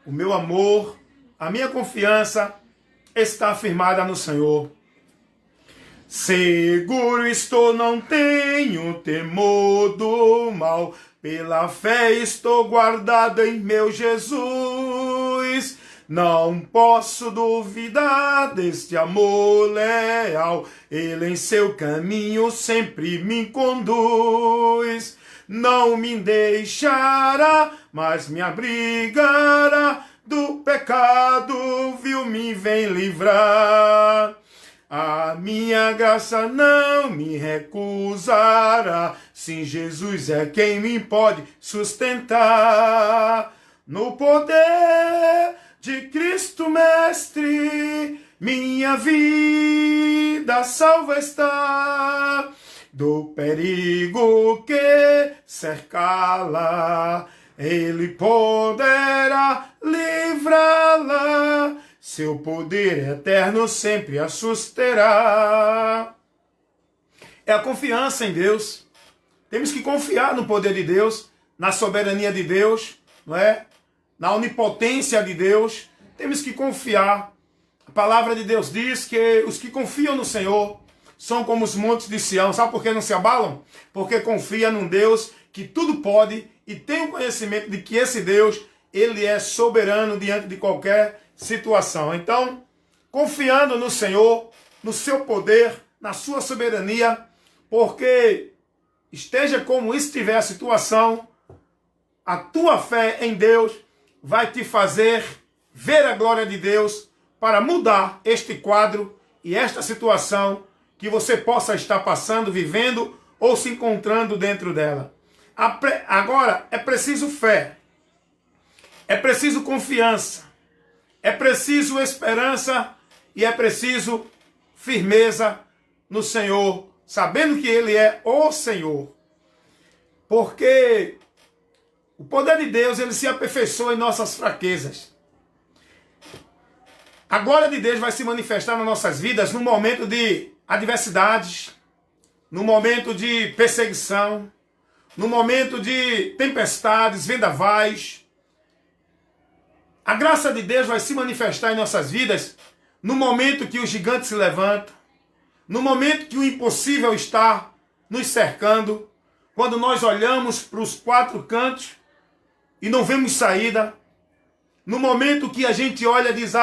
o meu amor, a minha confiança está firmada no Senhor. Seguro estou, não tenho temor do mal, pela fé estou guardado em meu Jesus. Não posso duvidar deste amor leal, Ele em seu caminho sempre me conduz. Não me deixará, mas me abrigará do pecado, vil me vem livrar. A minha graça não me recusará, sim, Jesus é quem me pode sustentar. No poder de Cristo Mestre, minha vida salva está, do perigo que cercá-la, Ele poderá livrá-la. Seu poder eterno sempre a susterá. É a confiança em Deus. Temos que confiar no poder de Deus, na soberania de Deus, não é? Na onipotência de Deus. Temos que confiar. A palavra de Deus diz que os que confiam no Senhor são como os montes de Sião. Sabe por que não se abalam? Porque confia num Deus que tudo pode e tem o conhecimento de que esse Deus, Ele é soberano diante de qualquer situação. Então, confiando no Senhor, no seu poder, na sua soberania, porque esteja como estiver a situação, a tua fé em Deus vai te fazer ver a glória de Deus para mudar este quadro e esta situação que você possa estar passando, vivendo ou se encontrando dentro dela. Agora, é preciso fé, é preciso confiança, é preciso esperança e é preciso firmeza no Senhor, sabendo que Ele é o Senhor. Porque o poder de Deus, Ele se aperfeiçoa em nossas fraquezas. A glória de Deus vai se manifestar nas nossas vidas no momento de adversidades, no momento de perseguição, no momento de tempestades, vendavais. A graça de Deus vai se manifestar em nossas vidas no momento que o gigante se levanta, no momento que o impossível está nos cercando, quando nós olhamos para os quatro cantos e não vemos saída, no momento que a gente olha e diz,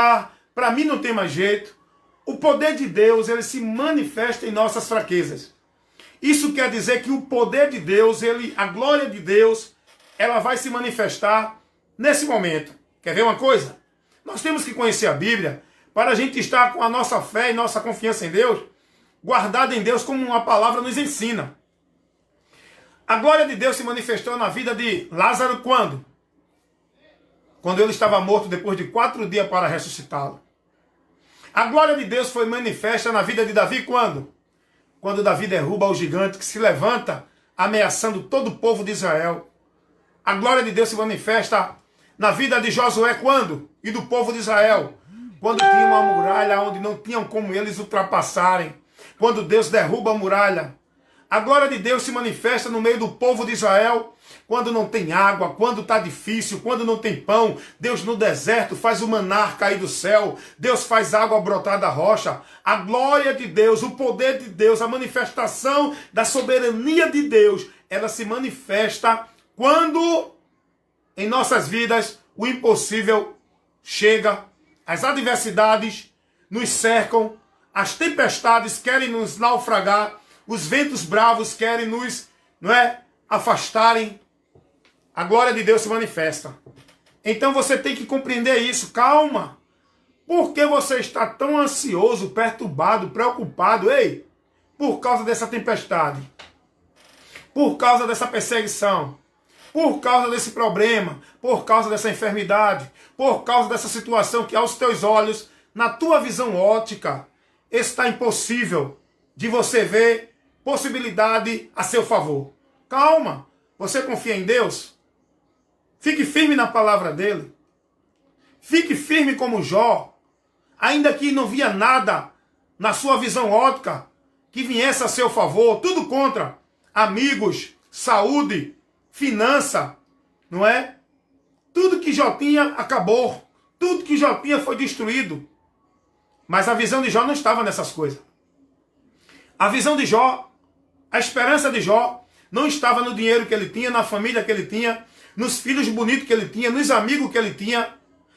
para mim não tem mais jeito. O poder de Deus, ele se manifesta em nossas fraquezas. Isso quer dizer que o poder de Deus, a glória de Deus, ela vai se manifestar nesse momento. Quer ver uma coisa? Nós temos que conhecer a Bíblia para a gente estar com a nossa fé e nossa confiança em Deus, guardada em Deus como uma palavra nos ensina. A glória de Deus se manifestou na vida de Lázaro quando? Quando ele estava morto depois de 4 dias para ressuscitá-lo. A glória de Deus foi manifesta na vida de Davi quando? Quando Davi derruba o gigante que se levanta ameaçando todo o povo de Israel. A glória de Deus se manifesta na vida de Josué quando? E do povo de Israel. Quando tinha uma muralha onde não tinham como eles ultrapassarem. Quando Deus derruba a muralha. A glória de Deus se manifesta no meio do povo de Israel. Quando não tem água, quando está difícil, quando não tem pão. Deus no deserto faz o maná cair do céu. Deus faz água brotar da rocha. A glória de Deus, o poder de Deus, a manifestação da soberania de Deus, ela se manifesta quando em nossas vidas o impossível chega, as adversidades nos cercam, as tempestades querem nos naufragar, os ventos bravos querem nos, afastarem. A glória de Deus se manifesta. Então você tem que compreender isso. Calma. Por que você está tão ansioso, perturbado, preocupado? Ei, por causa dessa tempestade. Por causa dessa perseguição. Por causa desse problema. Por causa dessa enfermidade. Por causa dessa situação que aos teus olhos, na tua visão ótica, está impossível de você ver possibilidade a seu favor. Calma. Você confia em Deus? Fique firme na palavra dele. Fique firme como Jó. Ainda que não via nada na sua visão ótica que viesse a seu favor, tudo contra. Amigos, saúde, finança, não é? Tudo que Jó tinha acabou. Tudo que Jó tinha foi destruído. Mas a visão de Jó não estava nessas coisas. A visão de Jó, a esperança de Jó, não estava no dinheiro que ele tinha, na família que ele tinha, nos filhos bonitos que ele tinha, nos amigos que ele tinha,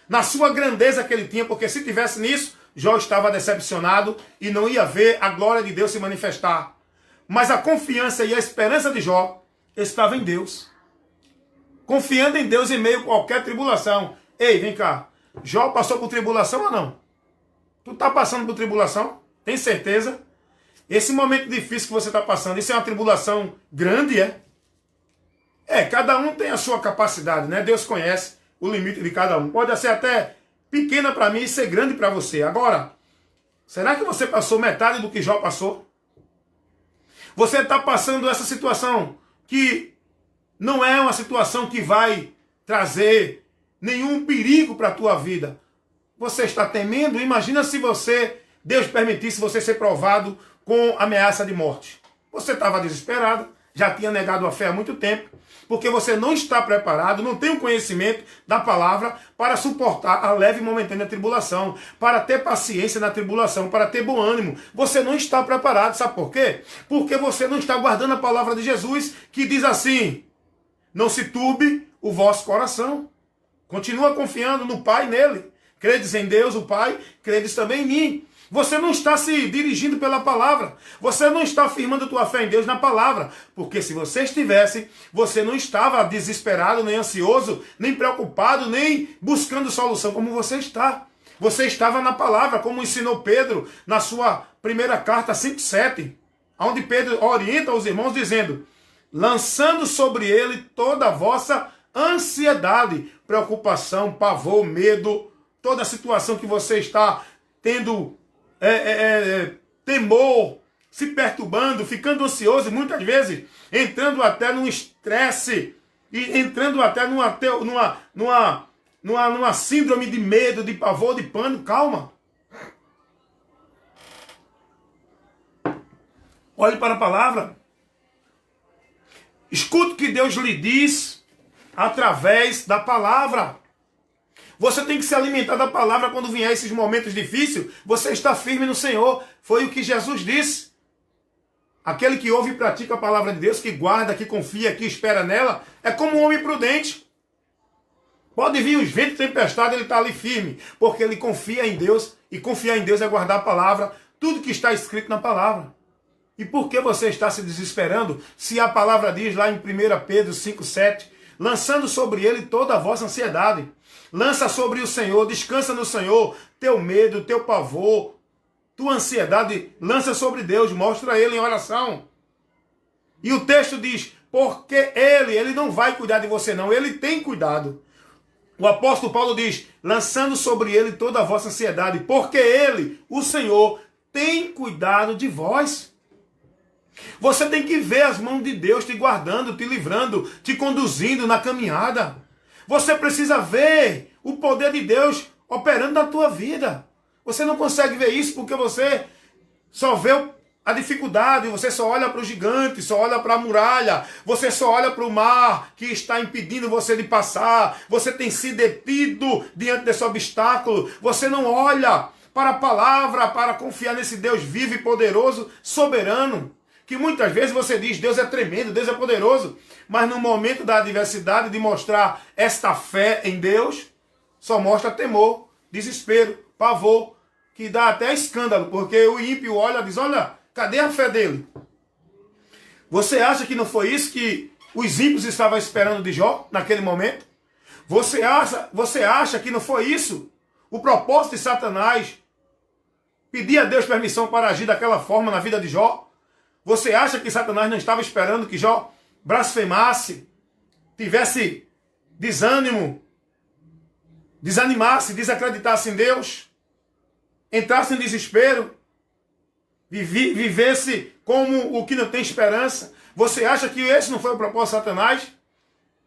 na sua grandeza que ele tinha, porque se tivesse nisso, Jó estava decepcionado e não ia ver a glória de Deus se manifestar. Mas a confiança e a esperança de Jó estava em Deus. Confiando em Deus em meio a qualquer tribulação. Ei, vem cá. Jó passou por tribulação ou não? Tu está passando por tribulação? Tem certeza? Esse momento difícil que você está passando, isso é uma tribulação grande, é? Cada um tem a sua capacidade, né? Deus conhece o limite de cada um. Pode ser até pequena para mim e ser grande para você. Agora, será que você passou metade do que Jó passou? Você está passando essa situação que não é uma situação que vai trazer nenhum perigo para a tua vida. Você está temendo? Imagina se Deus permitisse você ser provado com ameaça de morte. Você estava desesperado, já tinha negado a fé há muito tempo, porque você não está preparado, não tem o conhecimento da palavra para suportar a leve e momentânea tribulação, para ter paciência na tribulação, para ter bom ânimo. Você não está preparado, sabe por quê? Porque você não está guardando a palavra de Jesus, que diz assim: não se turbe o vosso coração. Continua confiando no Pai, nele. Credes em Deus, o Pai, credes também em mim. Você não está se dirigindo pela palavra. Você não está afirmando a tua fé em Deus na palavra. Porque se você estivesse, você não estava desesperado, nem ansioso, nem preocupado, nem buscando solução como você está. Você estava na palavra, como ensinou Pedro na sua primeira carta 5:7, onde Pedro orienta os irmãos dizendo: lançando sobre ele toda a vossa ansiedade, preocupação, pavor, medo, toda a situação que você está tendo temor, se perturbando, ficando ansioso, muitas vezes entrando até num estresse, e entrando até numa síndrome de medo, de pavor, de pânico. Calma. Olhe para a palavra. Escute o que Deus lhe diz através da palavra. Você tem que se alimentar da palavra quando vier esses momentos difíceis. Você está firme no Senhor. Foi o que Jesus disse. Aquele que ouve e pratica a palavra de Deus, que guarda, que confia, que espera nela, é como um homem prudente. Pode vir os ventos e tempestade, ele está ali firme, porque ele confia em Deus, e confiar em Deus é guardar a palavra, tudo que está escrito na palavra. E por que você está se desesperando, se a palavra diz lá em 1 Pedro 5:7, lançando sobre ele toda a vossa ansiedade. Lança sobre o Senhor, descansa no Senhor, teu medo, teu pavor, tua ansiedade, lança sobre Deus, mostra a Ele em oração. E o texto diz, porque Ele não vai cuidar de você não, Ele tem cuidado. O apóstolo Paulo diz, lançando sobre Ele toda a vossa ansiedade, porque Ele, o Senhor, tem cuidado de vós. Você tem que ver as mãos de Deus te guardando, te livrando, te conduzindo na caminhada. Você precisa ver o poder de Deus operando na tua vida. Você não consegue ver isso porque você só vê a dificuldade, você só olha para o gigante, só olha para a muralha, você só olha para o mar que está impedindo você de passar, você tem se detido diante desse obstáculo, você não olha para a palavra, para confiar nesse Deus vivo e poderoso, soberano, que muitas vezes você diz, Deus é tremendo, Deus é poderoso, mas no momento da adversidade, de mostrar esta fé em Deus, só mostra temor, desespero, pavor, que dá até escândalo, porque o ímpio olha e diz, olha, cadê a fé dele? Você acha que não foi isso que os ímpios estavam esperando de Jó, naquele momento? Você acha que não foi isso o propósito de Satanás pedir a Deus permissão para agir daquela forma na vida de Jó? Você acha que Satanás não estava esperando que Jó blasfemasse, tivesse desânimo, desanimasse, desacreditasse em Deus, entrasse em desespero, vivesse como o que não tem esperança? Você acha que esse não foi o propósito de Satanás?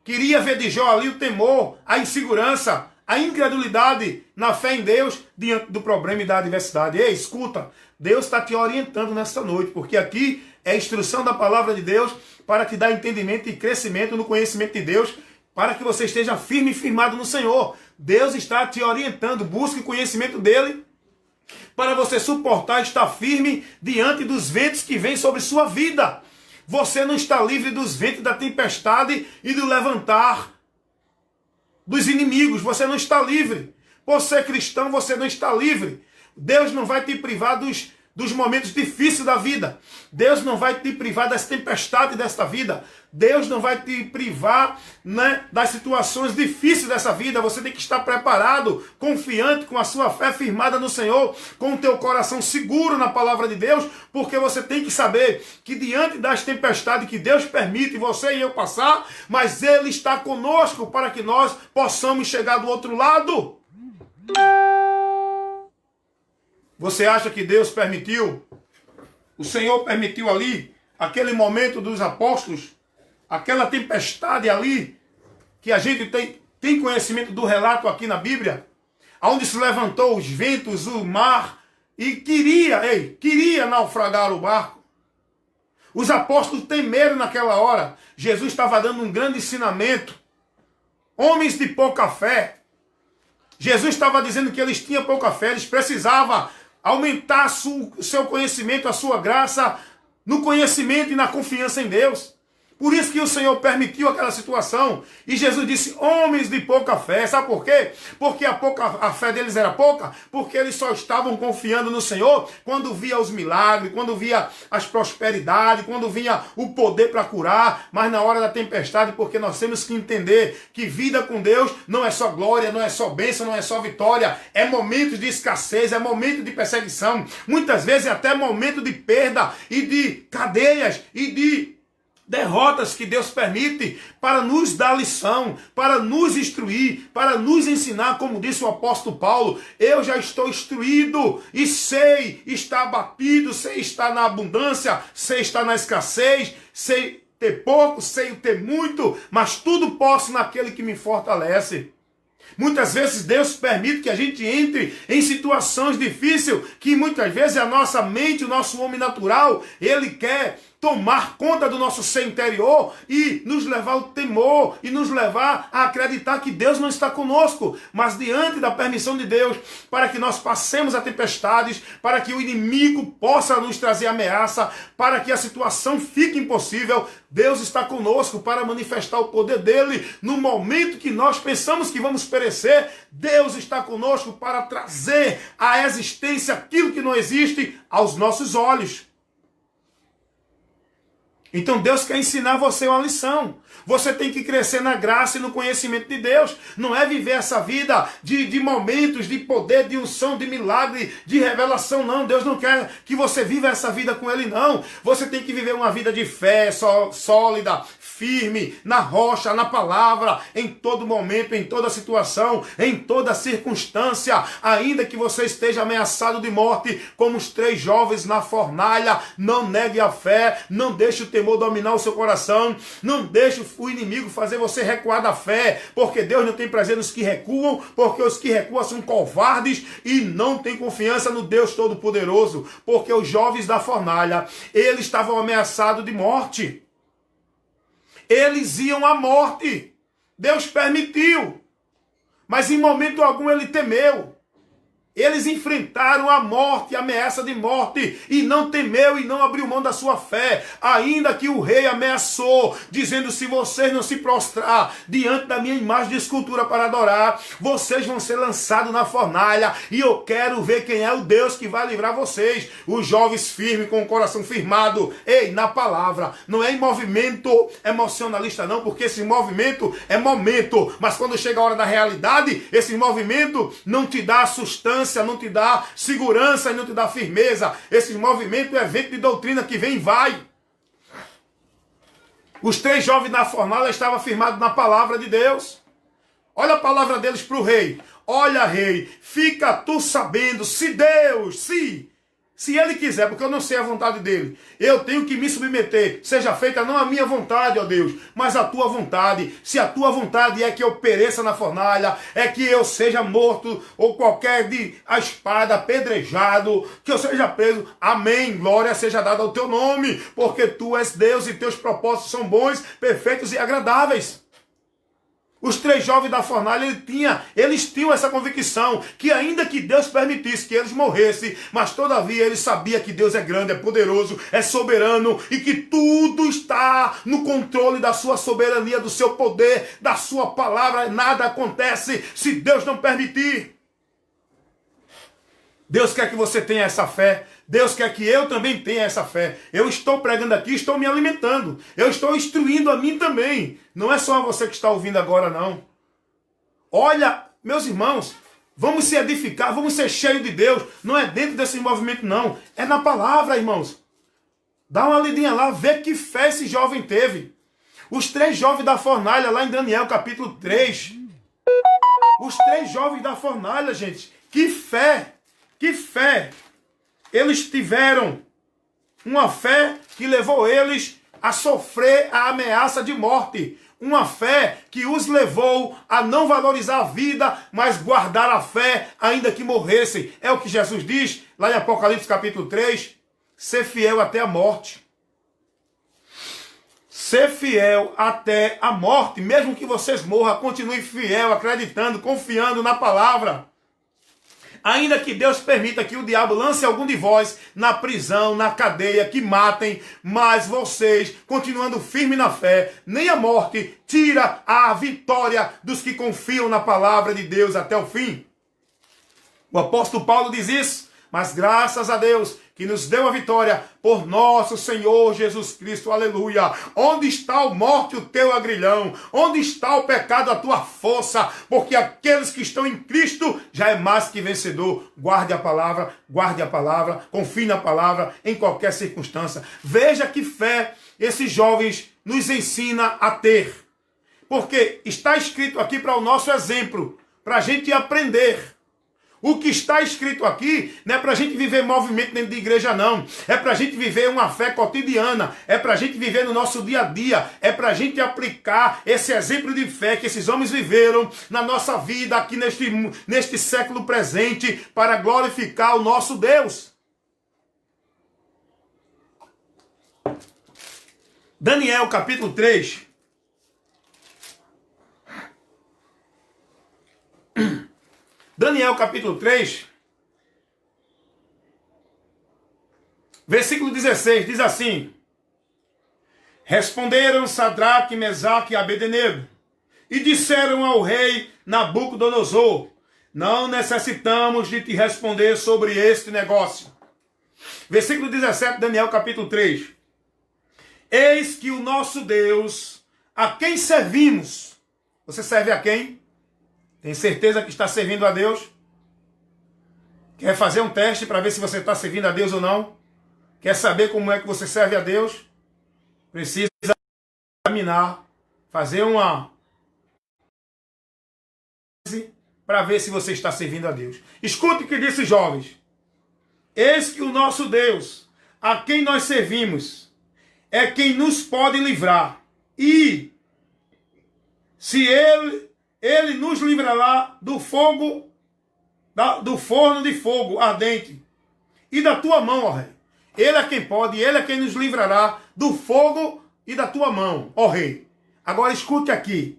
Queria ver de Jó ali o temor, a insegurança, a incredulidade na fé em Deus diante do problema e da adversidade. Ei, escuta, Deus está te orientando nesta noite, porque aqui é a instrução da palavra de Deus para te dar entendimento e crescimento no conhecimento de Deus, para que você esteja firme e firmado no Senhor. Deus está te orientando, busque o conhecimento dele, para você suportar e estar firme diante dos ventos que vêm sobre sua vida. Você não está livre dos ventos da tempestade e do levantar dos inimigos. Você não está livre. Por ser cristão, você não está livre. Deus não vai te privar dos momentos difíceis da vida. Deus não vai te privar das tempestades desta vida. Deus não vai te privar, né, das situações difíceis dessa vida. Você tem que estar preparado, confiante, com a sua fé firmada no Senhor, com o teu coração seguro na palavra de Deus, porque você tem que saber que diante das tempestades que Deus permite você e eu passar, mas Ele está conosco para que nós possamos chegar do outro lado. Você acha que Deus permitiu? O Senhor permitiu ali, aquele momento dos apóstolos, aquela tempestade ali, que a gente tem conhecimento do relato aqui na Bíblia, onde se levantou os ventos, o mar, e queria naufragar o barco. Os apóstolos temeram naquela hora. Jesus estava dando um grande ensinamento. Homens de pouca fé. Jesus estava dizendo que eles tinham pouca fé, eles precisavam aumentar o seu conhecimento, a sua graça, no conhecimento e na confiança em Deus. Por isso que o Senhor permitiu aquela situação. E Jesus disse, homens de pouca fé. Sabe por quê? Porque a fé deles era pouca. Porque eles só estavam confiando no Senhor quando via os milagres, quando via as prosperidades, quando vinha o poder para curar. Mas na hora da tempestade, porque nós temos que entender que vida com Deus não é só glória, não é só bênção, não é só vitória. É momentos de escassez, é momento de perseguição. Muitas vezes é até momento de perda e de cadeias e de derrotas que Deus permite para nos dar lição, para nos instruir, para nos ensinar, como disse o apóstolo Paulo, eu já estou instruído e sei estar abatido, sei estar na abundância, sei estar na escassez, sei ter pouco, sei ter muito, mas tudo posso naquele que me fortalece. Muitas vezes Deus permite que a gente entre em situações difíceis, que muitas vezes a nossa mente, o nosso homem natural, ele quer tomar conta do nosso ser interior e nos levar ao temor e nos levar a acreditar que Deus não está conosco, mas diante da permissão de Deus, para que nós passemos a tempestades, para que o inimigo possa nos trazer ameaça, para que a situação fique impossível, Deus está conosco para manifestar o poder dele no momento que nós pensamos que vamos perecer. Deus está conosco para trazer à existência aquilo que não existe aos nossos olhos. Então Deus quer ensinar você uma lição. Você tem que crescer na graça e no conhecimento de Deus. Não é viver essa vida de momentos, de poder, de unção, de milagre, de revelação, não. Deus não quer que você viva essa vida com Ele, não. Você tem que viver uma vida de fé sólida, firme, na rocha, na palavra, em todo momento, em toda situação, em toda circunstância. Ainda que você esteja ameaçado de morte, como os 3 jovens na fornalha, não negue a fé, não deixe o temor dominar o seu coração, não deixe o inimigo fazer você recuar da fé, porque Deus não tem prazer nos que recuam, porque os que recuam são covardes e não têm confiança no Deus Todo-Poderoso, porque os jovens da fornalha, eles estavam ameaçados de morte. Eles iam à morte. Deus permitiu. Mas em momento algum ele temeu. Eles enfrentaram a morte, a ameaça de morte, e não temeu e não abriu mão da sua fé, ainda que o rei ameaçou, dizendo, se vocês não se prostrar diante da minha imagem de escultura para adorar, vocês vão ser lançados na fornalha, e eu quero ver quem é o Deus que vai livrar vocês. Os jovens firmes, com o coração firmado, na palavra, não é em movimento emocionalista não, porque esse movimento é momento, mas quando chega a hora da realidade, esse movimento não te dá sustância, não te dá segurança e não te dá firmeza. Esse movimento é vento de doutrina que vem e vai. Os 3 jovens na fornalha estavam firmados na palavra de Deus. Olha a palavra deles para o rei. Olha, rei, fica tu sabendo, se Deus, se Ele quiser, porque eu não sei a vontade dele, eu tenho que me submeter, seja feita não a minha vontade, ó Deus, mas a tua vontade. Se a tua vontade é que eu pereça na fornalha, é que eu seja morto, ou qualquer a espada, apedrejado, que eu seja preso, amém, glória seja dada ao teu nome, porque tu és Deus e teus propósitos são bons, perfeitos e agradáveis. Os 3 jovens da fornalha, eles tinham essa convicção, que ainda que Deus permitisse que eles morressem, mas todavia eles sabiam que Deus é grande, é poderoso, é soberano, e que tudo está no controle da sua soberania, do seu poder, da sua palavra. Nada acontece se Deus não permitir. Deus quer que você tenha essa fé. Deus quer que eu também tenha essa fé. Eu estou pregando aqui, estou me alimentando. Eu estou instruindo a mim também. Não é só você que está ouvindo agora, não. Olha, meus irmãos, vamos se edificar, vamos ser cheios de Deus. Não é dentro desse movimento, não. É na palavra, irmãos. Dá uma lidinha lá, vê que fé esse jovem teve. Os 3 jovens da fornalha, lá em Daniel, capítulo 3. Os 3 jovens da fornalha, gente. Que fé! Que fé! Eles tiveram uma fé que levou eles a sofrer a ameaça de morte. Uma fé que os levou a não valorizar a vida, mas guardar a fé ainda que morressem. É o que Jesus diz lá em Apocalipse capítulo 3. Ser fiel até a morte. Ser fiel até a morte. Mesmo que vocês morram, continue fiel, acreditando, confiando na palavra. Ainda que Deus permita que o diabo lance algum de vós na prisão, na cadeia, que matem, mas vocês, continuando firme na fé, nem a morte tira a vitória dos que confiam na palavra de Deus até o fim. O apóstolo Paulo diz isso, mas graças a Deus que nos deu a vitória por nosso Senhor Jesus Cristo, aleluia. Onde está a morte, o teu agrilhão? Onde está o pecado, a tua força? Porque aqueles que estão em Cristo já é mais que vencedor. Guarde a palavra, confie na palavra em qualquer circunstância. Veja que fé esses jovens nos ensina a ter. Porque está escrito aqui para o nosso exemplo, para a gente aprender. O que está escrito aqui não é para a gente viver movimento dentro de igreja, não. É para a gente viver uma fé cotidiana. É para a gente viver no nosso dia a dia. É para a gente aplicar esse exemplo de fé que esses homens viveram na nossa vida aqui neste século presente para glorificar o nosso Deus. Daniel capítulo 3. Daniel capítulo 3, versículo 16, diz assim: Responderam Sadraque, Mesaque e Abednego, e disseram ao rei Nabucodonosor: Não necessitamos de te responder sobre este negócio. Versículo 17, Daniel capítulo 3. Eis que o nosso Deus, a quem servimos. Você serve a quem? Tem certeza que está servindo a Deus? Quer fazer um teste para ver se você está servindo a Deus ou não? Quer saber como é que você serve a Deus? Precisa examinar, fazer uma para ver se você está servindo a Deus. Escute o que disse os jovens. Eis que o nosso Deus, a quem nós servimos, é quem nos pode livrar. E se Ele nos livrará do fogo, do forno de fogo ardente, e da tua mão, ó rei. Ele é quem pode, Ele é quem nos livrará do fogo e da tua mão, ó rei. Agora escute aqui,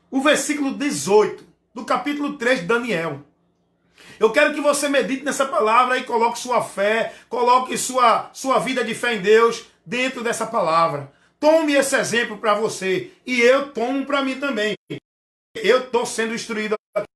o versículo 18, do capítulo 3 de Daniel. Eu quero que você medite nessa palavra e coloque sua fé, coloque sua vida de fé em Deus dentro dessa palavra. Tome esse exemplo para você, e eu tomo para mim também. Eu estou sendo instruído aqui.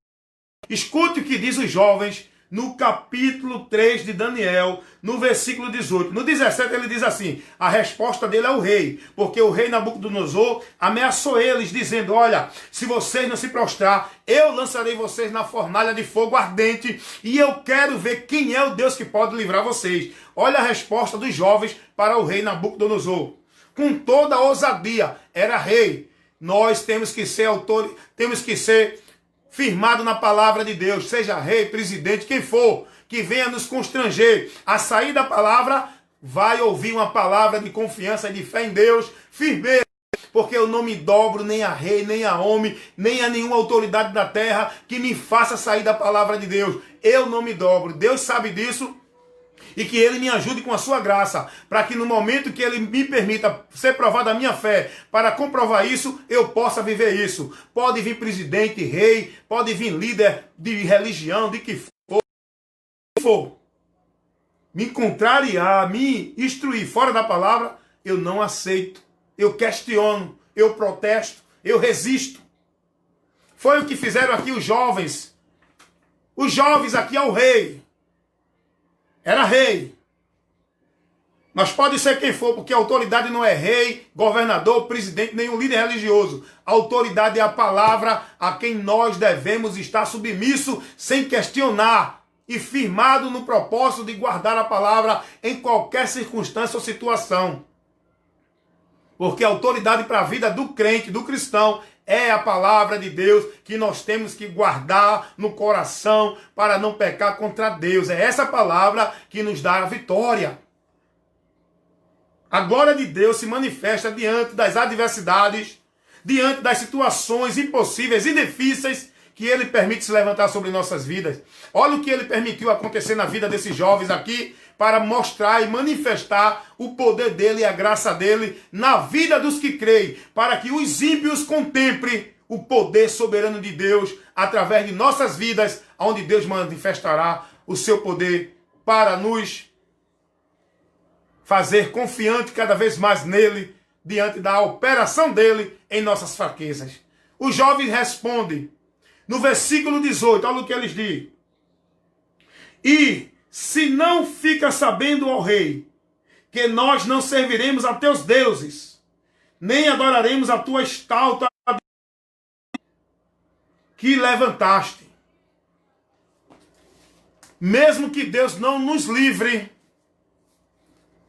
Escute o que diz os jovens no capítulo 3 de Daniel, no versículo 18. No 17 ele diz assim, a resposta dele é o rei, porque o rei Nabucodonosor ameaçou eles, dizendo, olha, se vocês não se prostrar, eu lançarei vocês na fornalha de fogo ardente, e eu quero ver quem é o Deus que pode livrar vocês. Olha a resposta dos jovens para o rei Nabucodonosor. Com toda a ousadia, era rei. Nós temos que ser firmado na palavra de Deus, seja rei, presidente, quem for, que venha nos constranger a sair da palavra, vai ouvir uma palavra de confiança e de fé em Deus, firmeza, porque eu não me dobro nem a rei, nem a homem, nem a nenhuma autoridade da terra que me faça sair da palavra de Deus. Eu não me dobro, Deus sabe disso. E que Ele me ajude com a sua graça, para que no momento que Ele me permita ser provado a minha fé, para comprovar isso, eu possa viver isso. Pode vir presidente, rei, pode vir líder de religião, de que for. Me contrariar, me instruir fora da palavra, eu não aceito. Eu questiono, eu protesto, eu resisto. Foi o que fizeram aqui os jovens. Os jovens aqui ao rei. Era rei. Mas pode ser quem for, porque a autoridade não é rei, governador, presidente, nenhum líder religioso. A autoridade é a palavra a quem nós devemos estar submisso, sem questionar, e firmado no propósito de guardar a palavra em qualquer circunstância ou situação. Porque a autoridade para a vida do crente, do cristão, é a palavra de Deus que nós temos que guardar no coração para não pecar contra Deus. É essa palavra que nos dá a vitória. A glória de Deus se manifesta diante das adversidades, diante das situações impossíveis e difíceis que Ele permite se levantar sobre nossas vidas. Olha o que Ele permitiu acontecer na vida desses jovens aqui, para mostrar e manifestar o poder dEle e a graça dEle na vida dos que creem, para que os ímpios contemplem o poder soberano de Deus através de nossas vidas, onde Deus manifestará o seu poder para nos fazer confiante cada vez mais nele, diante da operação dele em nossas fraquezas. Os jovens respondem, no versículo 18, olha o que eles dizem. E se não fica sabendo, ó rei, que nós não serviremos a teus deuses, nem adoraremos a tua estátua que levantaste. Mesmo que Deus não nos livre,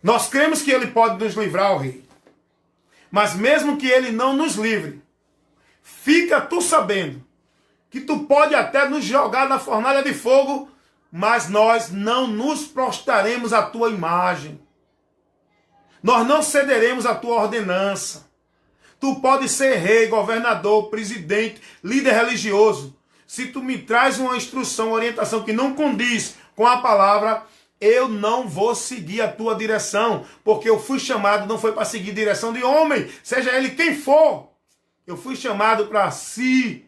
nós cremos que Ele pode nos livrar, ó rei. Mas mesmo que Ele não nos livre, fica tu sabendo que tu pode até nos jogar na fornalha de fogo, mas nós não nos prostraremos à tua imagem. Nós não cederemos à tua ordenança. Tu pode ser rei, governador, presidente, líder religioso. Se tu me traz uma instrução, uma orientação que não condiz com a palavra, eu não vou seguir a tua direção, porque eu fui chamado, não foi para seguir direção de homem, seja ele quem for. Eu fui chamado para se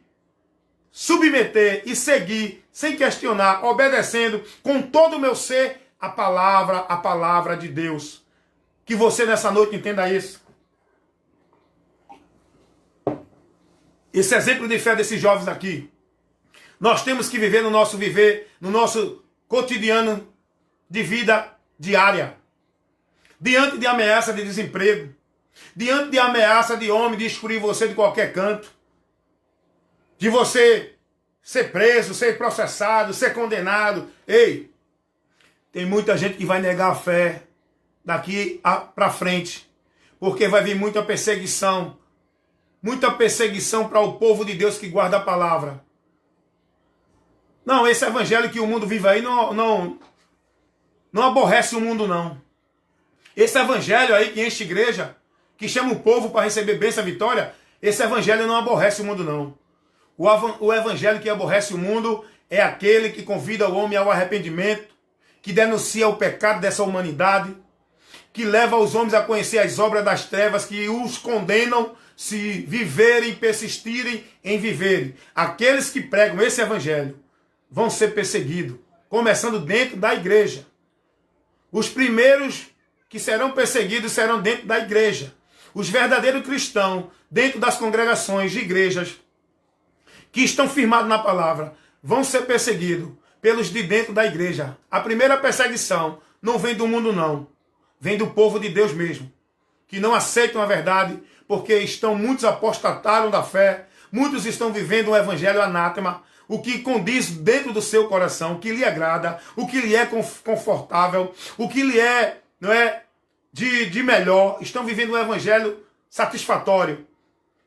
submeter e seguir, sem questionar, obedecendo com todo o meu ser a palavra de Deus. Que você nessa noite entenda isso. Esse exemplo de fé desses jovens aqui. Nós temos que viver no nosso cotidiano de vida diária. Diante de ameaça de desemprego, diante de ameaça de homem de excluir você de qualquer canto, de você ser preso, ser processado, ser condenado. Ei, tem muita gente que vai negar a fé daqui para frente, porque vai vir muita perseguição para o povo de Deus que guarda a palavra. Não, esse evangelho que o mundo vive aí não aborrece o mundo, não. Esse evangelho aí que enche igreja, que chama o povo para receber bênção, vitória, esse evangelho não aborrece o mundo, não. O evangelho que aborrece o mundo é aquele que convida o homem ao arrependimento, que denuncia o pecado dessa humanidade, que leva os homens a conhecer as obras das trevas, que os condenam se viverem, persistirem em viverem. Aqueles que pregam esse evangelho vão ser perseguidos, começando dentro da igreja. Os primeiros que serão perseguidos serão dentro da igreja. Os verdadeiros cristãos, dentro das congregações de igrejas, que estão firmados na palavra, vão ser perseguidos pelos de dentro da igreja. A primeira perseguição não vem do mundo, não. Vem do povo de Deus mesmo, que não aceitam a verdade, porque muitos apostataram da fé, muitos estão vivendo um evangelho anátema, o que condiz dentro do seu coração, o que lhe agrada, o que lhe é confortável, o que lhe é, não é, de melhor, estão vivendo um evangelho satisfatório.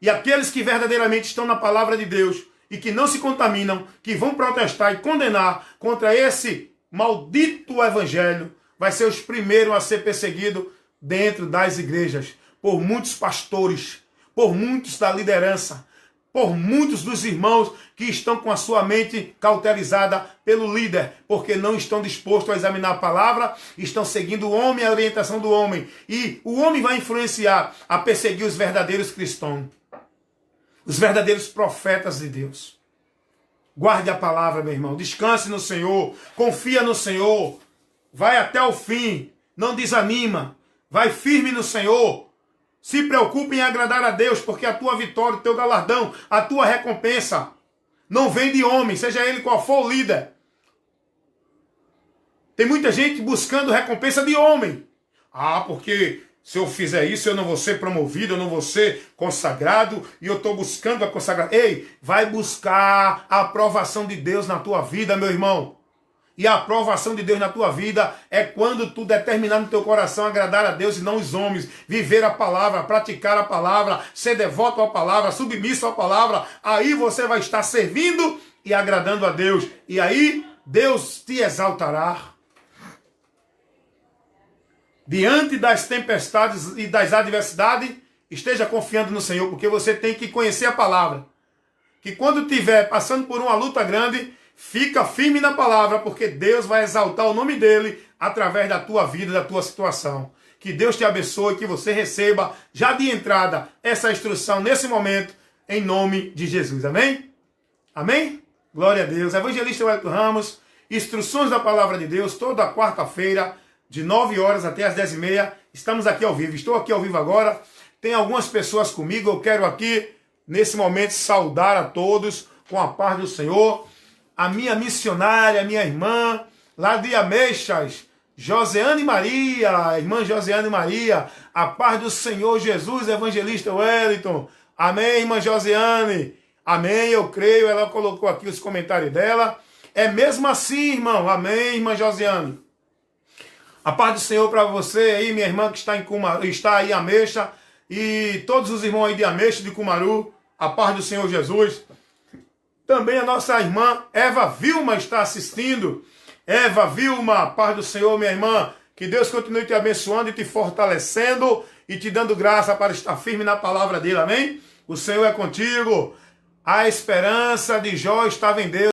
E aqueles que verdadeiramente estão na palavra de Deus e que não se contaminam, que vão protestar e condenar contra esse maldito evangelho, vai ser os primeiros a ser perseguidos dentro das igrejas, por muitos pastores, por muitos da liderança, por muitos dos irmãos que estão com a sua mente cauterizada pelo líder, porque não estão dispostos a examinar a palavra, estão seguindo o homem, a orientação do homem. E o homem vai influenciar a perseguir os verdadeiros cristãos, os verdadeiros profetas de Deus. Guarde a palavra, meu irmão. Descanse no Senhor, confia no Senhor, vai até o fim, não desanima, vai firme no Senhor. Se preocupe em agradar a Deus, porque a tua vitória, o teu galardão, a tua recompensa não vem de homem, seja ele qual for o líder. Tem muita gente buscando recompensa de homem. Ah, porque se eu fizer isso, eu não vou ser promovido, eu não vou ser consagrado, e eu estou buscando a consagração. Ei, vai buscar a aprovação de Deus na tua vida, meu irmão. E a aprovação de Deus na tua vida é quando tu determinar no teu coração agradar a Deus e não os homens. Viver a palavra, praticar a palavra, ser devoto à palavra, submisso à palavra. Aí você vai estar servindo e agradando a Deus. E aí Deus te exaltará. Diante das tempestades e das adversidades, esteja confiando no Senhor, porque você tem que conhecer a palavra. Que quando estiver passando por uma luta grande, fica firme na palavra, porque Deus vai exaltar o nome dele através da tua vida, da tua situação. Que Deus te abençoe, que você receba já de entrada essa instrução nesse momento, em nome de Jesus. Amém? Amém? Glória a Deus. Evangelista Wellington Ramos, instruções da palavra de Deus, toda quarta-feira, de 9 horas até as 10h30. Estamos aqui ao vivo. Estou aqui ao vivo agora. Tem algumas pessoas comigo. Eu quero aqui, nesse momento, saudar a todos com a paz do Senhor. A minha missionária, minha irmã, lá de Ameixas, Joseane Maria, irmã Joseane Maria, a paz do Senhor Jesus, evangelista Wellington. Amém, irmã Joseane. Amém, eu creio. Ela colocou aqui os comentários dela. É mesmo assim, irmão. Amém, irmã Joseane. A paz do Senhor para você aí, minha irmã que está em Cumaru, está aí em Ameixa, e todos os irmãos aí de Ameixa, de Cumaru, a paz do Senhor Jesus. Também a nossa irmã Eva Vilma está assistindo. Eva Vilma, paz do Senhor, minha irmã. Que Deus continue te abençoando e te fortalecendo e te dando graça para estar firme na palavra dele, amém? O Senhor é contigo. A esperança de Jó estava em Deus.